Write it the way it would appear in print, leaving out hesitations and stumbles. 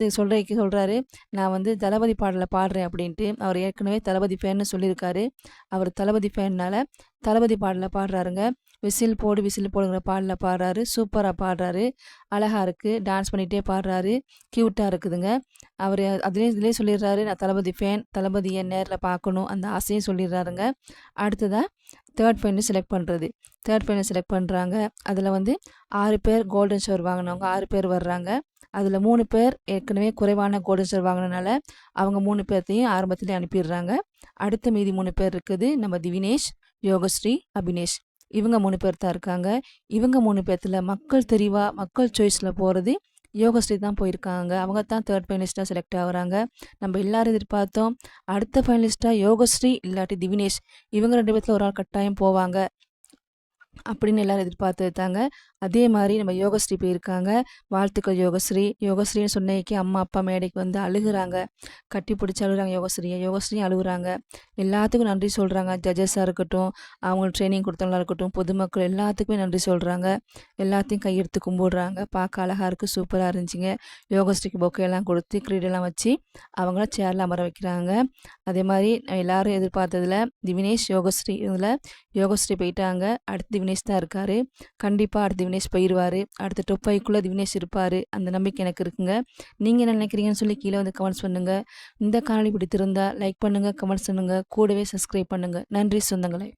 சொல்றாரு, "நான் வந்து தளபதி பாடல பாடுறேன்" அப்படின்ட்டு. அவர் ஏற்கனவே தளபதி ஃபேன்னு சொல்லியிருக்காரு. அவர் தளபதி ஃபேன்னால தளபதி பாடல பாடுறாருங்க. "விசில் போடு விசில் போடுங்கிற" பாடல பாடுறாரு. சூப்பரா பாடுறாரு. அழகா இருக்கு. டான்ஸ் பண்ணிட்டே பாடுறாரு. கியூட்டா இருக்குதுங்க. அவரு இதுலயே சொல்லிடுறாரு, "நான் தளபதி ஃபேன். தளபதிய நேர்ல பார்க்கணும்." அந்த ஆசையும் சொல்லிடுறாருங்க. அடுத்ததா 3 ஃபைனல் செலக்ட் பண்றது. 3 ஃபைனல் செலக்ட் பண்றாங்க. அதுல வந்து 6 பேர் கோல்டன் ஷவர் வாங்குனவங்க 6 பேர் வர்றாங்க. அதுல 3 பேர் ஏற்கனவே குறைவான கோல்டன் ஷவர் வாங்குனனால, அவங்க 3 பேத்தையும் ஆரம்பத்திலே அனுப்பிடுறாங்க. அடுத்த மீதி 3 பேர் இருக்குது. நம்ம திவினேஷ், யோகஸ்ரீ, அபினேஷ். இவங்க 3 பேர் தான் இருக்காங்க. இவங்க 3 பேத்துல மக்கள் தெரிவா, மக்கள் சாய்ஸ்ல போறது யோகஸ்ரீ தான் போயிருக்காங்க. அவங்க தான் 3 ஃபைனலிஸ்ட்டா செலக்ட் ஆகுறாங்க. நம்ம எல்லாரும் எதிர்பார்த்தோம். அடுத்த ஃபைனலிஸ்ட்டா யோகஸ்ரீ இல்லாட்டி திவினேஷ் இவங்க 2 பேத்துல ஒரு ஆள் கட்டாயம் போவாங்க. அப்படின்னு எல்லாரும் எதிர்பார்த்தது தாங்க. அதே மாரி நம்ம யோகஸ்ரீ போயிருக்காங்க. வாழ்த்துக்கள் யோகஸ்ரீ. யோகஸ்ரீன்னு சொன்னதுக்கே அம்மா, அப்பா மேடைக்கு வந்து அழுகுறாங்க. கட்டி பிடிச்சு அழுகுறாங்க யோகஸ்ரீய. யோகஸ்ரீயும் அழுகுறாங்க. எல்லாத்துக்கும் நன்றி சொல்றாங்க. ஜட்ஜஸா இருக்கட்டும், அவங்களுக்கு ட்ரெய்னிங் குடுத்தவங்களா இருக்கட்டும், பொதுமக்கள் எல்லாத்துக்குமே நன்றி சொல்றாங்க. எல்லாத்தையும் கையெடுத்து கும்பிடுறாங்க. பார்க்க அழகா இருக்கு. சூப்பரா இருந்துச்சுங்க. யோகஸ்ரீக்கு பொக்கேலாம் கொடுத்து, கிரீடெல்லாம் வச்சு, அவங்கள சேர்ல அமர வைக்கிறாங்க. அதே மாரி எல்லாரும் எதிர்பார்த்ததுல திவினேஷ், யோகஸ்ரீ இதுல யோகஸ்ரீ போயிட்டாங்க. அடுத்து திவினேஷ் தான் இருக்காரு. கண்டிப்பா அடுத்து திவினேஷ் போயிருவாரு. அடுத்த டாப் 5க்குள்ள திவினேஷ் இருப்பாரு. அந்த நம்பிக்கை எனக்கு இருக்குங்க. நீங்க என்ன நினைக்கிறீங்கன்னு சொல்லி கீழ வந்து கமெண்ட்ஸ் பண்ணுங்க. இந்த காணொளி பிடித்திருந்தா லைக் பண்ணுங்க, கமெண்ட்ஸ் பண்ணுங்க. கூடவே சப்ஸ்கிரைப் பண்ணுங்க. நன்றி சொந்தங்களே!